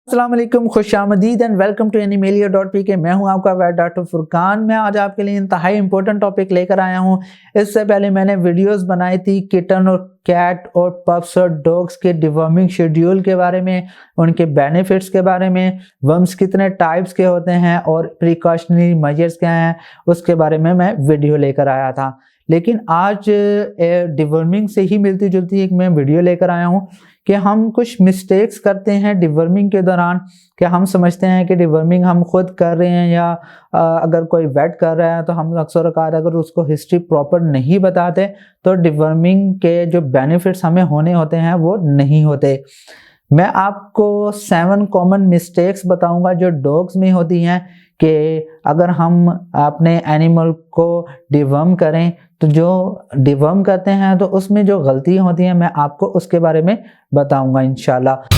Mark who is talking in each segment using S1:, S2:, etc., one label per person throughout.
S1: अस्सलाम वालेकुम, खुशामदीद and welcome to animalia.pk। मैं हूं आपका वेट डॉक्टर फुरकान। मैं आज आपके लिए इंतहाई इंपॉर्टेंट टॉपिक लेकर आया हूं। इससे पहले मैंने वीडियोस बनाई थी किटन और कैट और पप्स और डॉग्स के डिवर्मिंग शेड्यूल के बारे में, उनके बेनिफिट्स के बारे में, वर्म्स कितने टाइप्स के होते हैं और प्रिकॉशनरी मेजर्स क्या हैं, उसके बारे में मैं वीडियो लेकर आया था। लेकिन आज डिवर्मिंग से ही मिलती जुलती एक मैं वीडियो लेकर आया हूँ कि हम कुछ मिस्टेक्स करते हैं डिवर्मिंग के दौरान। कि हम समझते हैं कि डिवर्मिंग हम खुद कर रहे हैं या अगर कोई वेट कर रहा है तो हम अक्सर औक़ात अगर उसको हिस्ट्री प्रॉपर नहीं बताते तो डिवर्मिंग के जो बेनिफिट्स हमें होने होते हैं वो नहीं होते। मैं आपको 7 कॉमन मिस्टेक्स बताऊंगा जो डॉग्स में होती हैं कि अगर हम अपने एनिमल को डिवर्म करें तो जो डिवर्म करते हैं तो उसमें जो गलतियां होती हैं मैं आपको उसके बारे में बताऊंगा इंशाल्लाह।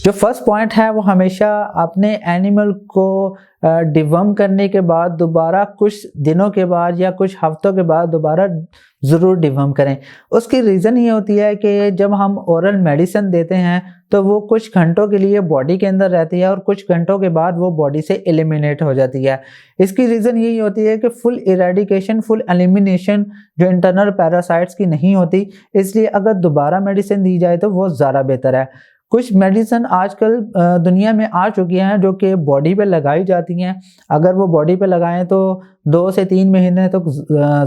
S1: जो फर्स्ट पॉइंट है वो हमेशा अपने एनिमल को डिवर्म करने के बाद दोबारा कुछ दिनों के बाद या कुछ हफ्तों के बाद दोबारा ज़रूर डिवर्म करें। उसकी रीज़न ये होती है कि जब हम ओरल मेडिसिन देते हैं तो वो कुछ घंटों के लिए बॉडी के अंदर रहती है और कुछ घंटों के बाद वो बॉडी से एलिमिनेट हो जाती है। इसकी रीज़न यही होती है कि फुल इरेडिकेशन, फुल एलिमिनेशन जो इंटरनल पैरासाइट्स की नहीं होती, इसलिए अगर दोबारा मेडिसिन दी जाए तो वो ज़्यादा बेहतर है। कुछ मेडिसिन आजकल दुनिया में आ चुकी हैं जो कि बॉडी पे लगाई जाती हैं। अगर वो बॉडी पे लगाएं तो 2 से 3 महीने तक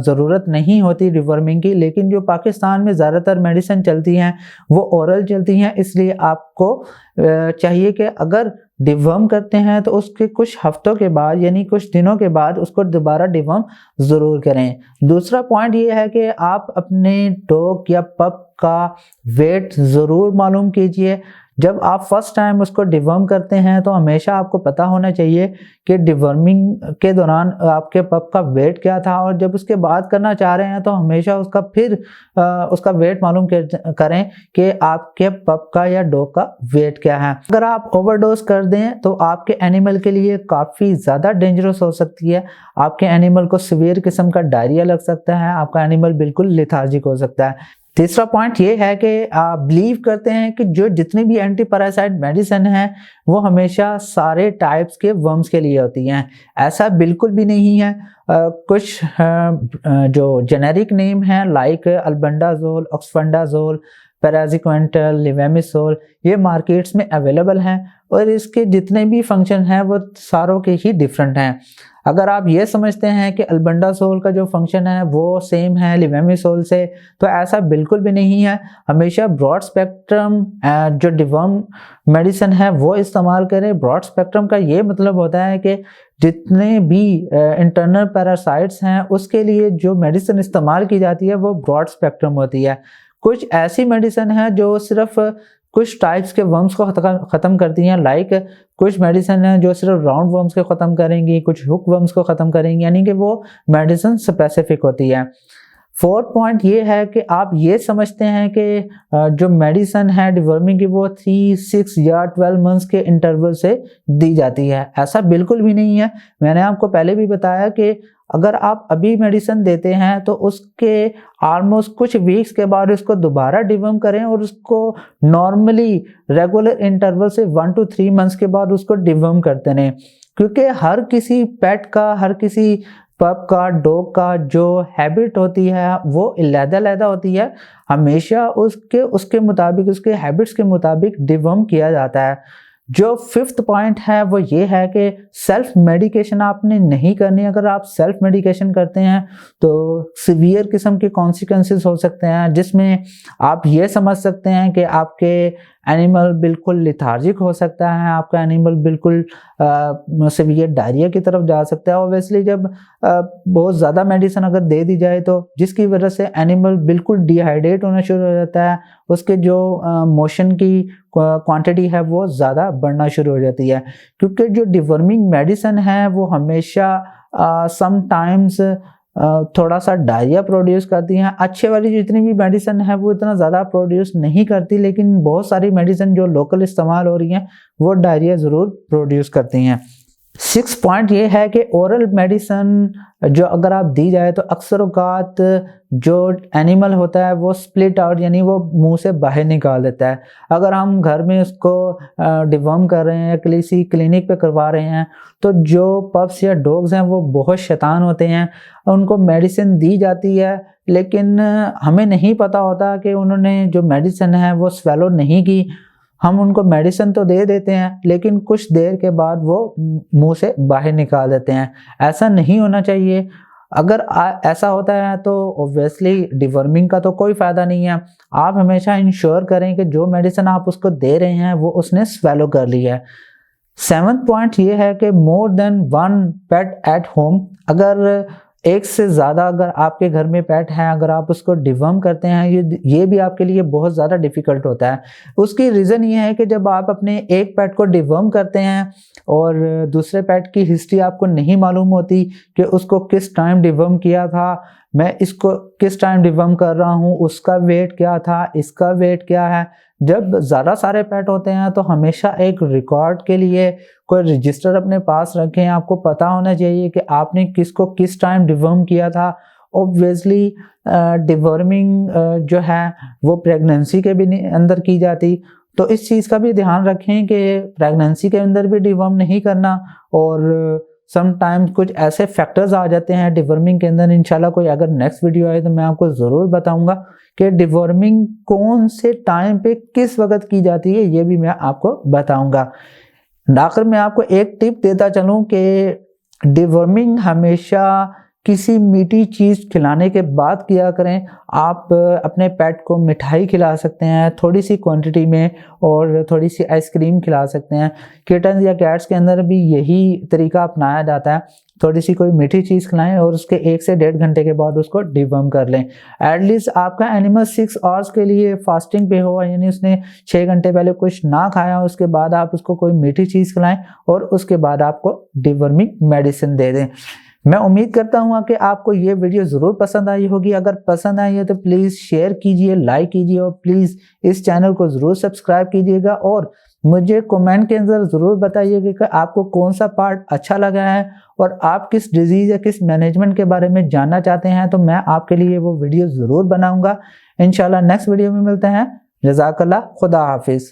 S1: ज़रूरत नहीं होती डिवर्मिंग की, लेकिन जो पाकिस्तान में ज़्यादातर मेडिसिन चलती हैं वो ओरल चलती हैं। इसलिए आपको चाहिए कि अगर डिवर्म करते हैं तो उसके कुछ हफ्तों के बाद यानी कुछ दिनों के बाद उसको दोबारा डिवर्म ज़रूर करें। दूसरा पॉइंट ये है कि आप अपने डॉग या पप का वेट ज़रूर मालूम कीजिए। जब आप फर्स्ट टाइम उसको डिवर्म करते हैं तो हमेशा आपको पता होना चाहिए कि डिवर्मिंग के दौरान आपके पप का वेट क्या था, और जब उसके बाद करना चाह रहे हैं तो हमेशा उसका फिर उसका वेट मालूम करें कि आपके पप का या डॉग का वेट क्या है। अगर आप ओवरडोज कर दें तो आपके एनिमल के लिए काफ़ी ज़्यादा डेंजरस हो सकती है। आपके एनिमल को सीवियर किस्म का डायरिया लग सकता है, आपका एनिमल बिल्कुल लेथार्जिक हो सकता है। तीसरा पॉइंट ये है कि आप बिलीव करते हैं कि जो जितनी भी एंटी पैरासाइट मेडिसिन है वो हमेशा सारे टाइप्स के वर्म्स के लिए होती हैं। ऐसा बिल्कुल भी नहीं है। कुछ जो जेनेरिक नेम हैं लाइक अल्बेंडाजोल, ऑक्सफेंडाजोल, पैराजिक्वेंटल, लिवेमिसोल, ये मार्केट्स में अवेलेबल हैं और इसके जितने भी फंक्शन हैं वो सारों के ही डिफरेंट हैं। अगर आप ये समझते हैं कि अल्बेंडाजोल का जो फंक्शन है वो सेम है लिवेमिसोल से, तो ऐसा बिल्कुल भी नहीं है। हमेशा ब्रॉड स्पेक्ट्रम जो डिवर्म मेडिसिन है वो इस्तेमाल करें। ब्रॉड स्पेक्ट्रम का ये मतलब होता है कि जितने भी इंटरनल पैरासाइट्स हैं उसके लिए जो मेडिसिन इस्तेमाल की जाती है वो ब्रॉड स्पेक्ट्रम होती है। कुछ ऐसी मेडिसिन है जो सिर्फ कुछ टाइप्स के वर्म्स को ख़त्म करती हैं, लाइक कुछ मेडिसिन है जो सिर्फ राउंड वर्म्स को ख़त्म करेंगी, कुछ हुक वर्म्स को ख़त्म करेंगी, यानी कि वो मेडिसिन स्पेसिफिक होती है। फोर्थ पॉइंट ये है कि आप ये समझते हैं कि जो मेडिसिन है डिवर्मिंग की वो 3, 6 या 12 मंथ्स के इंटरवल से दी जाती है। ऐसा बिल्कुल भी नहीं है। मैंने आपको पहले भी बताया कि अगर आप अभी मेडिसिन देते हैं तो उसके ऑलमोस्ट कुछ वीक्स के बाद उसको दोबारा डिवर्म करें और उसको नॉर्मली रेगुलर इंटरवल से 1 to 3 मंथ्स के बाद उसको डिवर्म करते रहें, क्योंकि हर किसी पेट का, हर किसी पप का, डॉग का जो हैबिट होती है वो अलग-अलग होती है। हमेशा उसके मुताबिक, उसके हैबिट्स के मुताबिक डिवर्म किया जाता है। जो 5th पॉइंट है वो ये है कि सेल्फ मेडिकेशन आपने नहीं करनी। अगर आप सेल्फ मेडिकेशन करते हैं तो सीवियर किस्म के कॉन्सिक्वेंसेस हो सकते हैं, जिसमें आप ये समझ सकते हैं कि आपके एनिमल बिल्कुल लेथार्जिक हो सकता है, आपका एनिमल बिल्कुल सीवियर डायरिया की तरफ जा सकता है। ऑब्वियसली जब बहुत ज़्यादा मेडिसिन अगर दे दी जाए तो जिसकी वजह से एनिमल बिल्कुल डिहाइड्रेट होना शुरू हो जाता है, उसके जो मोशन की क्वांटिटी है वो ज़्यादा बढ़ना शुरू हो जाती है। क्योंकि जो डिवर्मिंग मेडिसिन है वो हमेशा समटाइम्स थोड़ा सा डायरिया प्रोड्यूस करती हैं। अच्छे वाली जितनी भी मेडिसिन है वो इतना ज़्यादा प्रोड्यूस नहीं करती, लेकिन बहुत सारी मेडिसिन जो लोकल इस्तेमाल हो रही हैं वो डायरिया ज़रूर प्रोड्यूस करती हैं। सिक्स पॉइंट ये है कि ओरल मेडिसिन जो अगर आप दी जाए तो अक्सर औकात जो एनिमल होता है वो स्प्लिट आउट यानी वो मुंह से बाहर निकाल देता है। अगर हम घर में उसको डिवर्म कर रहे हैं, किसी क्लिनिक पे करवा रहे हैं, तो जो पप्स या डॉग्स हैं वो बहुत शैतान होते हैं, उनको मेडिसिन दी जाती है लेकिन हमें नहीं पता होता कि उन्होंने जो मेडिसिन है वो स्वेलो नहीं की। हम उनको मेडिसिन तो दे देते हैं लेकिन कुछ देर के बाद वो मुंह से बाहर निकाल देते हैं। ऐसा नहीं होना चाहिए। अगर ऐसा होता है तो ऑब्वियसली डिवर्मिंग का तो कोई फ़ायदा नहीं है। आप हमेशा इंश्योर करें कि जो मेडिसिन आप उसको दे रहे हैं वो उसने स्वेलो कर ली है। सेवंथ पॉइंट ये है कि more than one pet at home. अगर एक से ज़्यादा अगर आपके घर में पेट हैं, अगर आप उसको डिवर्म करते हैं, ये भी आपके लिए बहुत ज़्यादा डिफ़िकल्ट होता है। उसकी रीज़न ये है कि जब आप अपने एक पेट को डिवर्म करते हैं और दूसरे पेट की हिस्ट्री आपको नहीं मालूम होती कि उसको किस टाइम डिवर्म किया था, मैं इसको किस टाइम डिवर्म कर रहा हूँ, उसका वेट क्या था, इसका वेट क्या है। जब ज़्यादा सारे पेट होते हैं तो हमेशा एक रिकॉर्ड के लिए कोई रजिस्टर अपने पास रखें। आपको पता होना चाहिए कि आपने किसको किस टाइम डिवर्म किया था। ऑब्वियसली डिवर्मिंग जो है वो प्रेगनेंसी के भी अंदर की जाती, तो इस चीज़ का भी ध्यान रखें कि प्रेगनेंसी के अंदर भी डिवर्म नहीं करना। और समटाइम्स कुछ ऐसे फैक्टर्स आ जाते हैं डिवर्मिंग के अंदर। इंशाल्लाह कोई अगर नेक्स्ट वीडियो आए तो मैं आपको ज़रूर बताऊंगा कि डिवर्मिंग कौन से टाइम पे किस वक्त की जाती है, ये भी मैं आपको बताऊंगा। आखिर में आपको एक टिप देता चलूं कि डिवर्मिंग हमेशा किसी मीठी चीज़ खिलाने के बाद किया करें। आप अपने पेट को मिठाई खिला सकते हैं थोड़ी सी क्वांटिटी में, और थोड़ी सी आइसक्रीम खिला सकते हैं। किटन्स या कैट्स के अंदर भी यही तरीका अपनाया जाता है। थोड़ी सी कोई मीठी चीज़ खिलाएं और उसके 1 से 1.5 घंटे के बाद उसको डिवर्म कर लें। एटलीस्ट आपका एनिमल 6 आवर्स के लिए फास्टिंग पे हो, यानी उसने 6 घंटे पहले कुछ ना खाया, उसके बाद आप उसको कोई मीठी चीज़ खिलाएं और उसके बाद आपको डिवर्मिंग मेडिसिन दे दें। मैं उम्मीद करता हूँ कि आपको ये वीडियो ज़रूर पसंद आई होगी। अगर पसंद आई है तो प्लीज़ शेयर कीजिए, लाइक कीजिए और प्लीज़ इस चैनल को ज़रूर सब्सक्राइब कीजिएगा। और मुझे कमेंट के अंदर ज़रूर बताइएगा कि आपको कौन सा पार्ट अच्छा लगा है और आप किस डिजीज़ या किस मैनेजमेंट के बारे में जानना चाहते हैं, तो मैं आपके लिए वो वीडियो ज़रूर बनाऊँगा। इंशाल्लाह नेक्स्ट वीडियो में मिलते हैं। जज़ाकल्लाह, खुदा हाफिज़।